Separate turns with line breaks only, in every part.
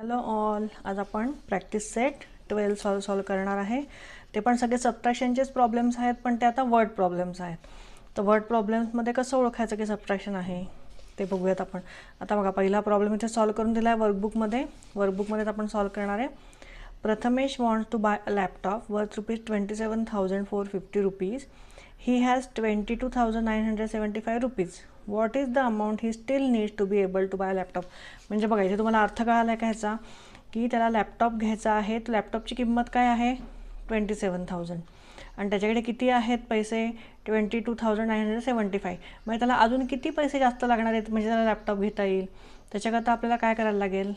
Hello all, आज आपण practice set 12 solve करणार आहे. ते पण सगळे सबट्रॅक्शनचेच प्रॉब्लेम्स आहेत, पण ते आता वर्ड प्रॉब्लेम्स आहेत. तर वर्ड प्रॉब्लेम्समध्ये कसं ओळखायचं की सबट्रॅक्शन आहे ते बघूयात आपण. आता बघा, पहिला प्रॉब्लेम इथे सॉल्व करून दिला आहे वर्कबुकमध्ये आपण सॉल्व करणार आहे. Prathamesh wants to buy a laptop worth ₹27,450. He has 22,975 rupees. What is the amount he still needs to be able to buy a laptop? म्हणजे बघा, इथे तुम्हाला अर्थ कळाला आहे का ह्याचा, की त्याला लॅपटॉप घ्यायचा आहे. तर लॅपटॉपची किंमत काय आहे 27,000 आणि त्याच्याकडे किती आहेत पैसे 22,975. म्हणजे त्याला अजून किती पैसे जास्त लागणार आहेत म्हणजे त्याला लॅपटॉप घेता येईल. त्याच्याकरता आपल्याला काय करायला लागेल,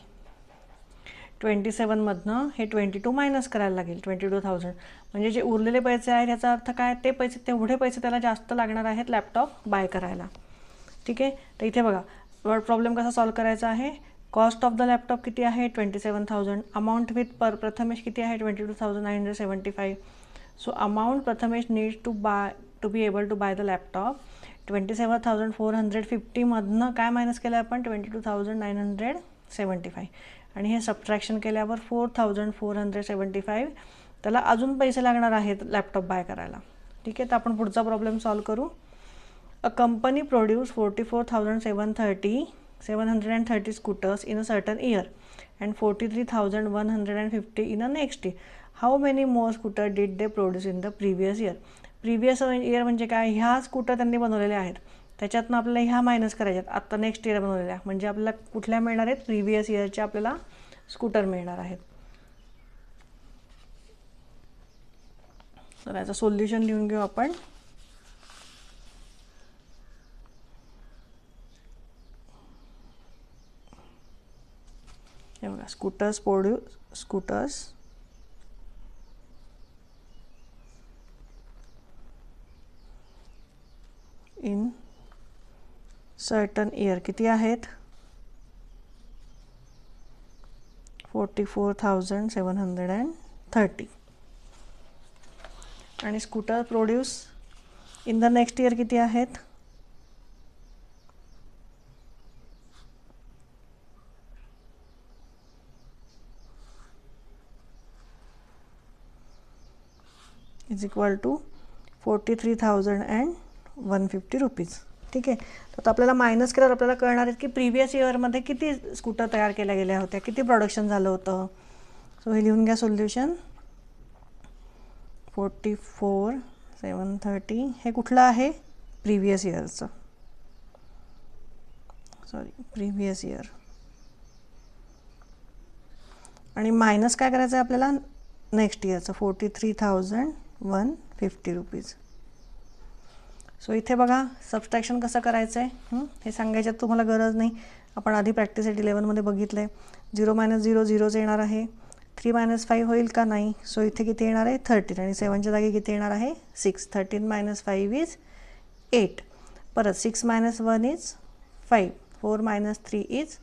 27मधनं हे 22 मायनस करायला लागेल. 22,000 म्हणजे जे उरलेले पैसे आहेत याचा अर्थ काय, ते पैसे तेवढे पैसे त्याला जास्त लागणार आहेत लॅपटॉप बाय करायला. ठीक आहे, तर इथे बघा वर्ड प्रॉब्लेम कसा सॉल्व करायचा आहे. कॉस्ट ऑफ द लॅपटॉप किती आहे 27,000. अमाऊंट विथ प्रथमेश किती आहे 22,975. So amount Prathamesh needs to be able to buy the laptop 27,450 मधनं काय मायनस केलं आपण 22,975 आणि हे सबट्रॅक्शन केल्यावर 4,475 त्याला अजून पैसे लागणार आहेत लॅपटॉप बाय करायला. ठीक आहे, तर आपण पुढचा प्रॉब्लेम सॉल्व करू. A company produce 44,730 scooters in a certain year and 43,150 in a next year. How many more scooter did they produce in the previous year. Previous year म्हणजे काय, ह्या स्कूटर त्यांनी बनवलेल्या आहेत, त्याच्यातनं आपल्याला ह्या मायनस करायच्यात आत्ता नेक्स्ट इयर बनवलेल्या, म्हणजे आपल्याला कुठल्या मिळणार आहेत प्रिव्हियस इयरच्या आपल्याला स्कूटर मिळणार आहेत. तर याचं सोल्युशन लिहून घेऊ आपण. हे बघा, स्कूटर्स इन सर्टन इयर किती आहेत 44,730 आणि scooter produce in the next year किती आहेत इज इक्वल टू 43,150 रुपीज. ठीक आहे, तर आपल्याला मायनस केल्यावर आपल्याला कळणार आहे की प्रिव्हियस इयरमध्ये किती स्कूटर तयार केल्या गेल्या होत्या, किती प्रोडक्शन झालं होतं. सो हे लिहून घ्या सोल्युशन. 44,730 हे कुठलं आहे प्रिव्हियस इयरचं, प्रिव्हियस इयर, आणि मायनस काय करायचं आहे आपल्याला नेक्स्ट इयरचं 43,150 रुपीज. सो इथे बघा सबट्रॅक्शन कसं करायचं आहे हे सांगायच्यात तुम्हाला गरज नाही, आपण आधी प्रॅक्टिस सेट 11मध्ये बघितलं आहे. 0 - 0 0च येणार आहे. 3 - 5 होईल का नाही. सो इथे किती येणार आहे 13 आणि 7च्या जागी किती येणार आहे 6. 13 - 5 इज 8. परत 6 - 1 इज 5. 4 - 3 is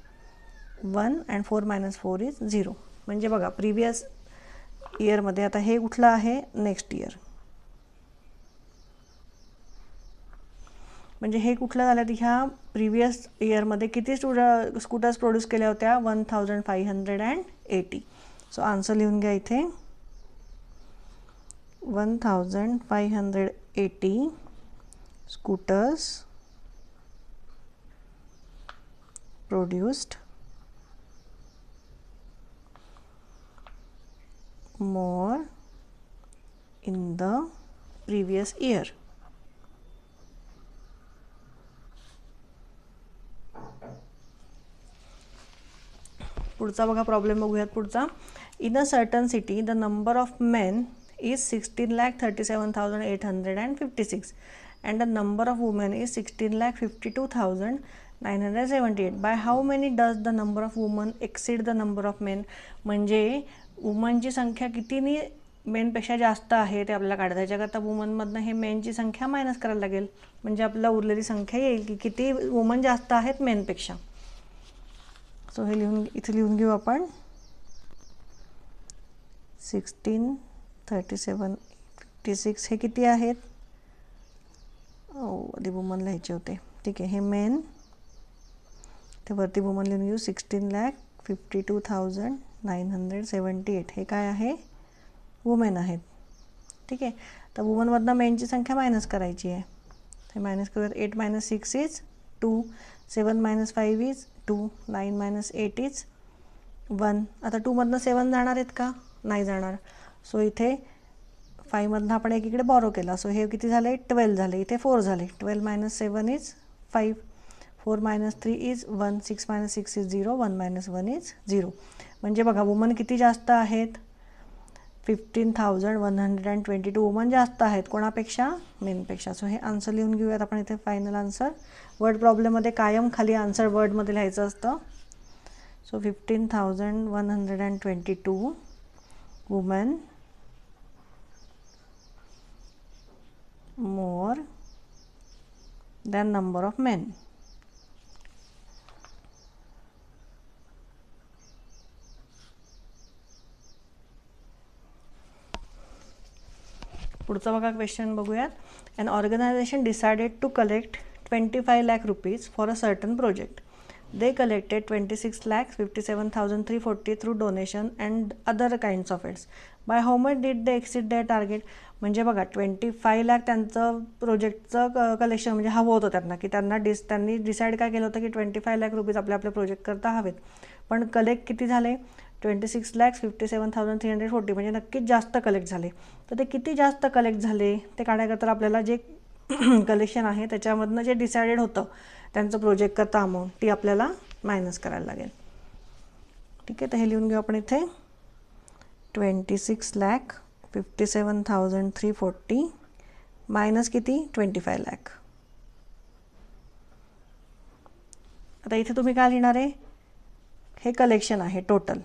1 and 4 - 4 is 0. म्हणजे बघा प्रिव्हियस इयरमध्ये आता हे कुठलं आहे नेक्स्ट इयर, म्हणजे हे कुठलं झालं ह्या प्रिव्हियस इयरमध्ये किती स्कूटर्स प्रोड्यूस केल्या होत्या 1,580. सो आन्सर लिहून घ्या इथे 1,580 scooters produced more in the previous year. पुढचा बघा प्रॉब्लेम बघूयात पुढचा. In a certain city the number of main is 16,37,856 and the number of women is 16,52,978. By how many does the number of women exceed the number of men. म्हणजे वुमनची संख्या कितीनी मेनपेक्षा जास्त आहे ते आपल्याला काढायचं. त्याच्याकरता वुमनमधनं हे मेनची संख्या मायनस करायला लागेल, म्हणजे आपल्याला उरलेली संख्या येईल की किती वुमन जास्त आहेत मेनपेक्षा. सो हे इथे लिहून घेऊ आपण 16, 37, 56 हे किती आहेत आधी वुमन लिहायचे होते. ठीक आहे, हे मेन ते वरती वुमन लिहून घेऊ 16 52,978 हे काय आहे, वुमेन आहेत. ठीक आहे, तर वुमनमधनं मेनची संख्या मायनस करायची आहे. हे मायनस करूयात. 8 - 6 इज 2, 7 - 5 इज 2, 9 - 8 इज 1. आता 2मधनं 7 जाणार आहेत का, नाही जाणार. सो इथे 5मधनं आपण एक इकडे बॉरो केला. सो हे किती झाले, 12 झाले. इथे 4 झाले. 12 - 7 इज 5, 4 - 3 इज 1, 6 - 6 इज 0, 1 - 1 इज 0. म्हणजे बघा वुमन किती जास्त आहेत, 15,122 वुमन जास्त आहेत कोणापेक्षा, मेनपेक्षा. सो हे आन्सर लिहून घेऊयात आपण इथे. फायनल आन्सर वर्ड प्रॉब्लेममध्ये कायम खाली आन्सर वर्डमध्ये लिहायचं असतं. So 15,122 woman more than number of men. पुढचा बघा क्वेश्चन बघूयात. An organization decided to collect 25 lakh rupees for a certain project. They collected 26,57,340 through donation and other kinds of it. By how much did they exceed their target? म्हणजे बघा 25 लाख त्यांचं प्रोजेक्टचं collection म्हणजे हवं होतं त्यांना, की त्यांनी डिसाईड काय केलं होतं की 25 लाख रुपीज आपल्या प्रोजेक्ट करता हवेत. पण कलेक्ट किती झाले, 26,57,340. म्हणजे नक्कीच जास्त कलेक्ट झाले. तर ते किती जास्त कलेक्ट झाले ते काढायचं, तर आपल्याला जे कलेक्शन आहे त्याच्यामधनं जे डिसाइडेड होतं त्यांचं प्रोजेक्ट करता अमाऊंट, ती आपल्याला मायनस करायला लागेल. ठीक आहे, तर हे लिहून घेऊ आपण इथे. 26,57,340 मायनस किती, 25 लाख. आता इथे तुम्ही काय लिहिणार आहे, हे कलेक्शन आहे टोटल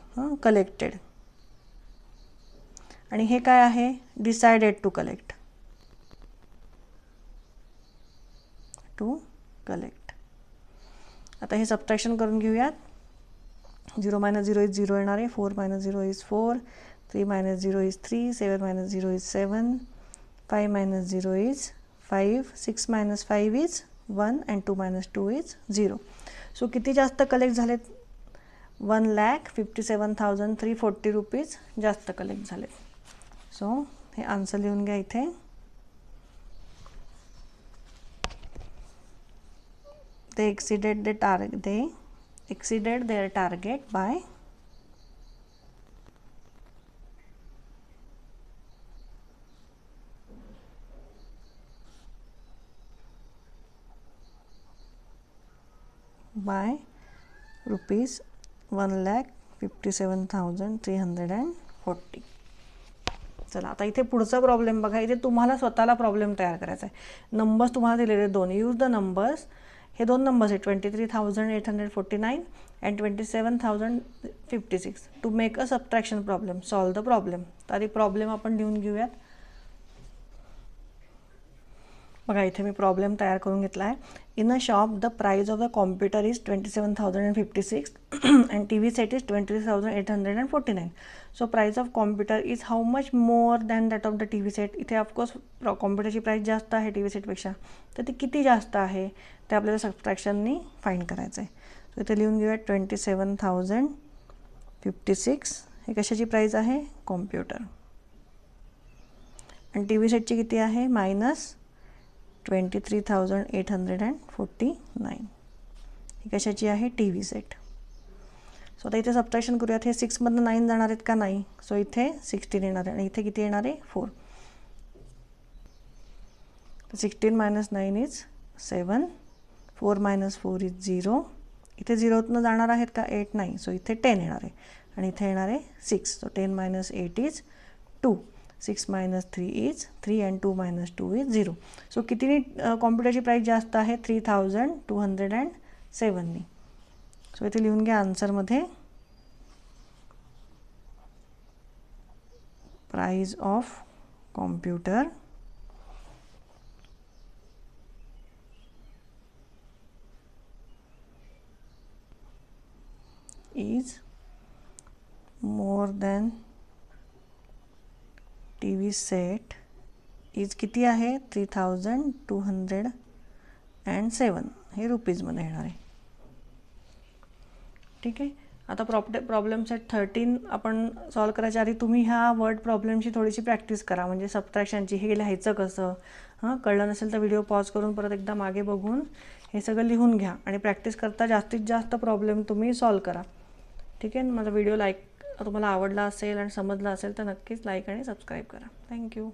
कलेक्टेड, आणि हे काय आहे, डिसाइडेड टू कलेक्ट. आता हे सबट्रॅक्शन करून घेऊयात. 0 - 0 इज 0 येणार आहे. 4 - 0 is 4, 3 - 0 is 3, 7 - 0 is 7, 5 - 0 is 5, 6 - 5 is 1 and 2 - 2 is 0. So किती जास्त कलेक्ट झालेत, 1,57,340 रुपीज जास्त कलेक्ट झालेत. सो हे आन्सर लिहून घ्या इथे. They exceeded their target by rupees 1,57,340. चला आता इथे पुढचा प्रॉब्लेम बघा. इथे तुम्हाला स्वतःला प्रॉब्लेम तयार करायचा आहे. नंबर्स तुम्हाला दिलेले दोन. Use the numbers. हे दोन नंबर्स आहेत 23,849 and 27,056 to make a subtraction problem. Solve the problem. तर आधी प्रॉब्लेम आपण लिहून घेऊयात. बघा इथे मी प्रॉब्लेम तयार करून घेतला आहे. In a shop the price of the computer is 27,056 and T V set is 23,849. So price of computer is how much more than that of the T V set. इथे ऑफकोर्स कॉम्प्युटरची प्राईस जास्त आहे T V सेटपेक्षा, तर ती किती जास्त आहे ते आपल्याला सबट्रॅक्शननी फाईंड करायचं आहे. सो इथे लिहून घेऊया 27,056 हे कशाची प्राईस आहे, कॉम्प्युटर. आणि टी व्ही सेटची किती आहे, मायनस 23,849 ही कशाची आहे, टी व्ही सेट. सो आता इथे सबट्रॅक्शन करूयात. हे 6मधनं 9 जाणार आहेत का, नाही. सो इथे 16 येणार आहे आणि इथे किती येणार आहे, 4. 16 - 9 इज 7, 4 - 4 इज 0. इथे 0तनं जाणार आहेत का, 8 नाही. सो इथे 10 येणार आहे आणि इथे येणार आहे 6. So 10 - 8 is 2, 6 - 3 is 3 and 2 - 2 is 0. So कितीनी कॉम्प्युटरची प्राईस जास्त आहे, 3,207नी. सो इथे लिहून घ्या आन्सरमध्ये price of computer is more than T V set is किती आहे, 3,207 हे रुपीजमध्ये येणार आहे. ठीक आहे. आता प्रॉब्लेम सेट 13 आपण सॉल्व करायच्या आधी तुम्ही ह्या वर्ड प्रॉब्लेमची थोडीशी प्रॅक्टिस करा, म्हणजे सबट्रॅक्शनची हे लिहायचं कसं. कळलं नसेल तर व्हिडिओ पॉज करून परत एकदा मागे बघून हे सगळं लिहून घ्या आणि प्रॅक्टिस करता जास्तीत जास्त प्रॉब्लेम तुम्ही सॉल्व करा. ठीक आहे. माझा व्हिडिओ तुम्हाला आवडला असेल आणि समजला असेल तर नक्कीच लाईक आणि सबस्क्राईब करा. थँक्यू.